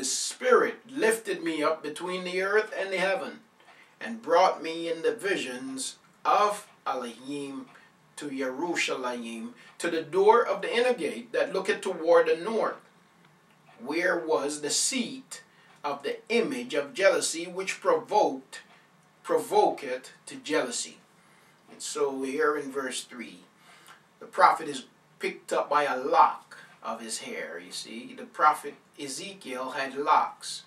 the Spirit lifted me up between the earth and the heaven, and brought me in the visions of Elohim to Jerusalem, to the door of the inner gate that looketh toward the north, where was the seat of the image of jealousy, which provoketh to jealousy. And so here in verse 3, the prophet is picked up by a lock of his hair. You see, the prophet Ezekiel had locks.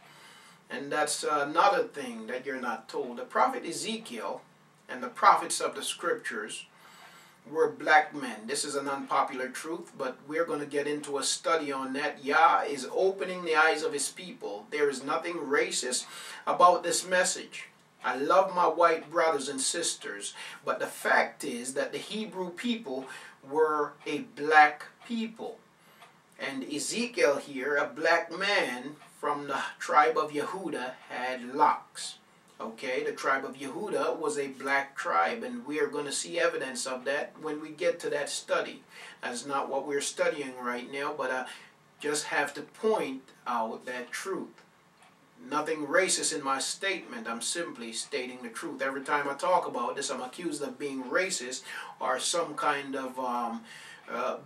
And that's another thing that you're not told. The prophet Ezekiel and the prophets of the scriptures were black men. This is an unpopular truth, but we're going to get into a study on that. Yah is opening the eyes of his people. There is nothing racist about this message. I love my white brothers and sisters, but the fact is that the Hebrew people were a black people. And Ezekiel here, a black man from the tribe of Yehuda, had locks. Okay, the tribe of Yehuda was a black tribe, and we are going to see evidence of that when we get to that study. That's not what we're studying right now, but I just have to point out that truth. Nothing racist in my statement. I'm simply stating the truth. Every time I talk about this, I'm accused of being racist or some kind of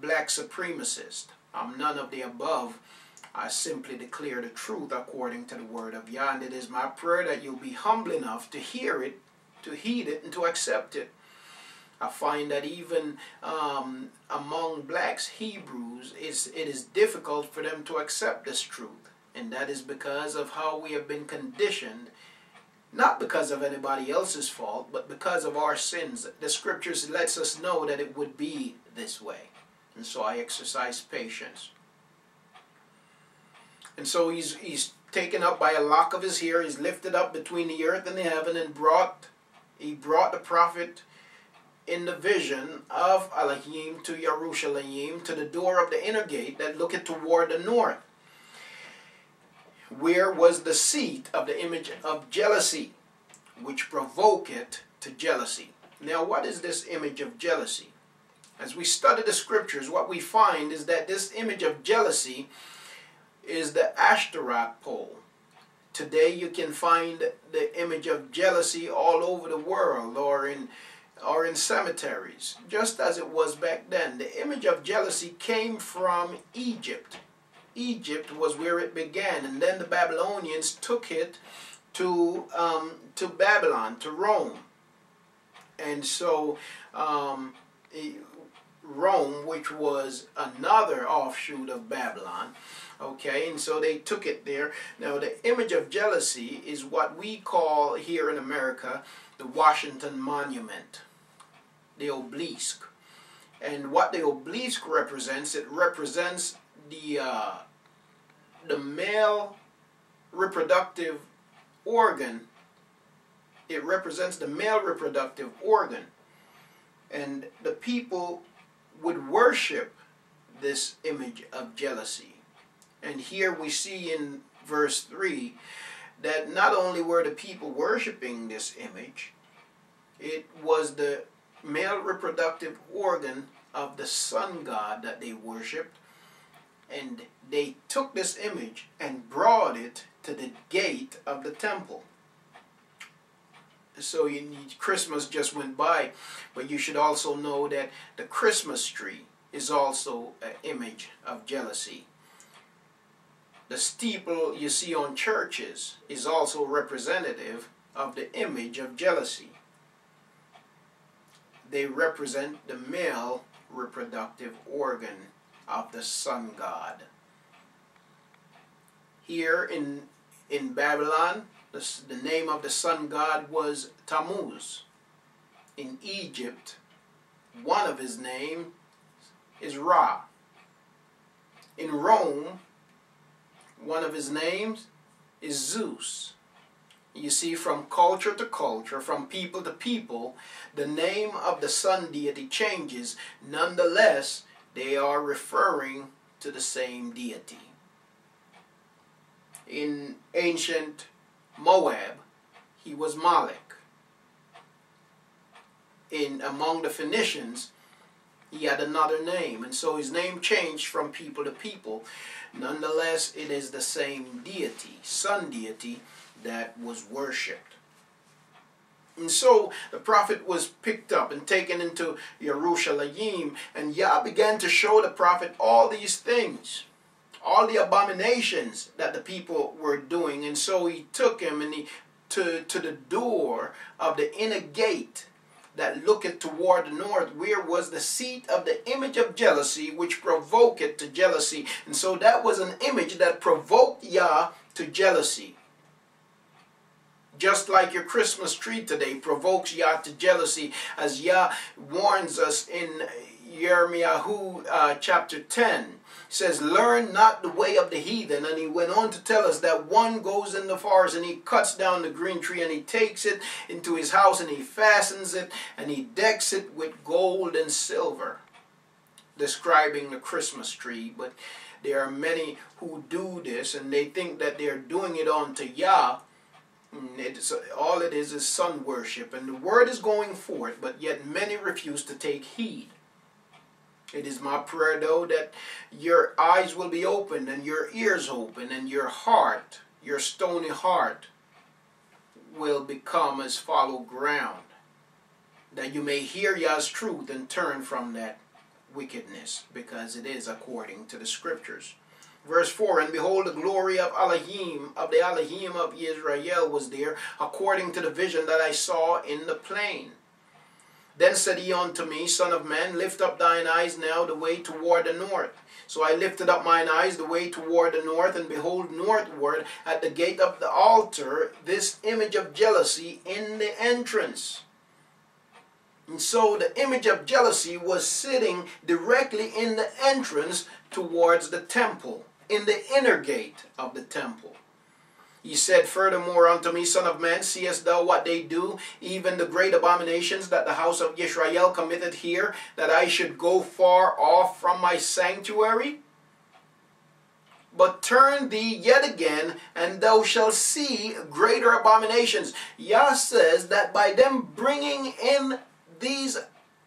black supremacist. I'm none of the above. I simply declare the truth according to the word of Yah, and it is my prayer that you'll be humble enough to hear it, to heed it, and to accept it. I find that even among blacks, Hebrews, it is difficult for them to accept this truth, and that is because of how we have been conditioned, not because of anybody else's fault, but because of our sins. The scriptures lets us know that it would be this way, and so I exercise patience. And so he's taken up by a lock of his hair. He's lifted up between the earth and the heaven, and he brought the prophet in the vision of Elohim to Jerusalem, to the door of the inner gate that looketh toward the north, where was the seat of the image of jealousy, which provoketh to jealousy. Now, what is this image of jealousy? As we study the scriptures, what we find is that this image of jealousy is the Ashtaroth pole. Today you can find the image of jealousy all over the world, or in cemeteries, just as it was back then. The image of jealousy came from Egypt. Egypt was where it began, and then the Babylonians took it to Babylon, to Rome. And so Rome, which was another offshoot of Babylon, okay, and so they took it there. Now, the image of jealousy is what we call here in America the Washington Monument, the obelisk. And what the obelisk represents, it represents the male reproductive organ. It represents the male reproductive organ. And the people would worship this image of jealousy. And here we see in verse 3 that not only were the people worshiping this image, it was the male reproductive organ of the sun god that they worshipped. And they took this image and brought it to the gate of the temple. So Christmas just went by, but you should also know that the Christmas tree is also an image of jealousy. The steeple you see on churches is also representative of the image of jealousy. They represent the male reproductive organ of the sun god. Here in Babylon, the name of the sun god was Tammuz. In Egypt, one of his names is Ra. In Rome, one of his names is Zeus. You see, from culture to culture, from people to people, the name of the sun deity changes. Nonetheless, they are referring to the same deity. In ancient Moab, he was Molech. Among the Phoenicians, He had another name, and so his name changed from people to people. Nonetheless, it is the same deity, sun deity, that was worshipped. And so the prophet was picked up and taken into Yerushalayim, and Yah began to show the prophet all these things, all the abominations that the people were doing. And so he took him and to the door of the inner gate that looketh toward the north, where was the seat of the image of jealousy, which provoketh to jealousy. And so that was an image that provoked Yah to jealousy. Just like your Christmas tree today provokes Yah to jealousy, as Yah warns us in Jeremiah chapter 10. Says, learn not the way of the heathen. And he went on to tell us that one goes in the forest and he cuts down the green tree and he takes it into his house and he fastens it and he decks it with gold and silver, describing the Christmas tree. But there are many who do this and they think that they're doing it unto Yah. All it is sun worship, and the word is going forth, but yet many refuse to take heed. It is my prayer, though, that your eyes will be opened and your ears open and your heart, your stony heart, will become as fallow ground, that you may hear Yah's truth and turn from that wickedness, because it is according to the scriptures. Verse 4, and behold, the glory of Elohim, of the Elohim of Israel was there, according to the vision that I saw in the plain. Then said he unto me, Son of man, lift up thine eyes now the way toward the north. So I lifted up mine eyes the way toward the north, and behold, northward at the gate of the altar, this image of jealousy in the entrance. And so the image of jealousy was sitting directly in the entrance towards the temple, in the inner gate of the temple. He said furthermore unto me, Son of man, seest thou what they do, even the great abominations that the house of Israel committed here, that I should go far off from my sanctuary? But turn thee yet again, and thou shalt see greater abominations. Yah says that by them bringing in these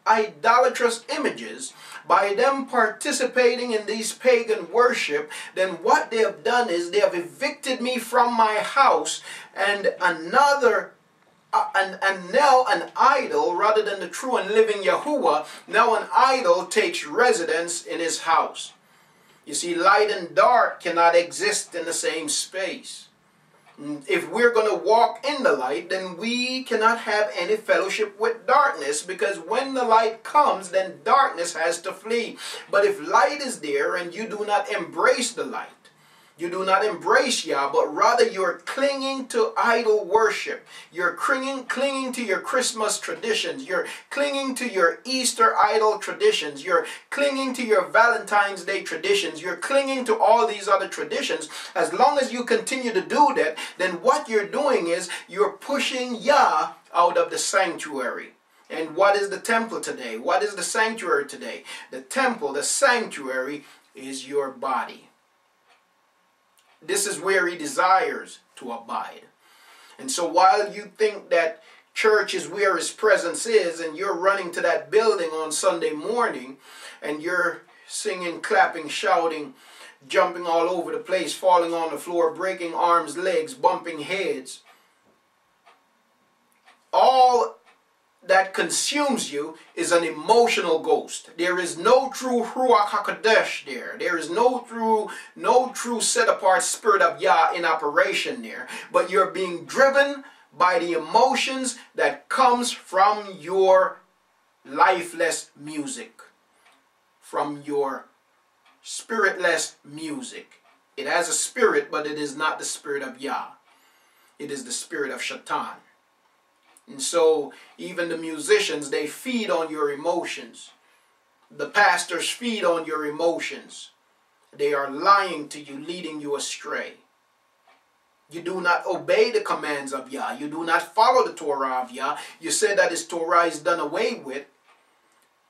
idolatrous images, by them participating in these pagan worship, then what they have done is they have evicted me from my house, and now an idol, rather than the true and living Yahuwah, now an idol takes residence in his house. You see, light and dark cannot exist in the same space. If we're going to walk in the light, then we cannot have any fellowship with darkness, because when the light comes, then darkness has to flee. But if light is there and you do not embrace the light, you do not embrace Yah, but rather you're clinging to idol worship. You're clinging to your Christmas traditions. You're clinging to your Easter idol traditions. You're clinging to your Valentine's Day traditions. You're clinging to all these other traditions. As long as you continue to do that, then what you're doing is you're pushing Yah out of the sanctuary. And what is the temple today? What is the sanctuary today? The temple, the sanctuary, is your body. This is where he desires to abide. And so while you think that church is where his presence is, and you're running to that building on Sunday morning, and you're singing, clapping, shouting, jumping all over the place, falling on the floor, breaking arms, legs, bumping heads, all that consumes you is an emotional ghost. There is no true Ruach HaKodesh there. There is no true set-apart Spirit of Yah in operation there. But you're being driven by the emotions that comes from your lifeless music, from your spiritless music. It has a spirit, but it is not the spirit of Yah. It is the spirit of Shaitan. And so even the musicians, they feed on your emotions. The pastors feed on your emotions. They are lying to you, leading you astray. You do not obey the commands of Yah. You do not follow the Torah of Yah. You say that his Torah is done away with.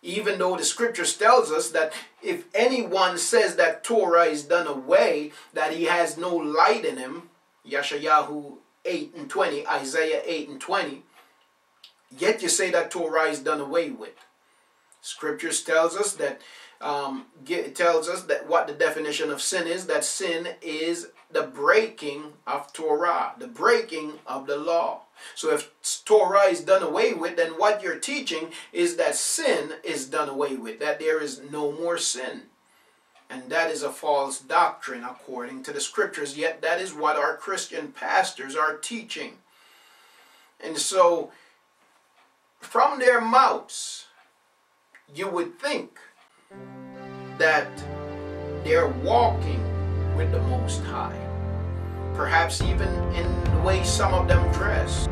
Even though the scriptures tells us that if anyone says that Torah is done away, that he has no light in him, Yeshayahu 8:20, Isaiah 8:20, yet you say that Torah is done away with. Scriptures tells us that what the definition of sin is. That sin is the breaking of Torah, the breaking of the law. So if Torah is done away with, then what you're teaching is that sin is done away with, that there is no more sin. And that is a false doctrine according to the Scriptures, yet that is what our Christian pastors are teaching. And so, from their mouths, you would think that they're walking with the Most High. Perhaps even in the way some of them dress.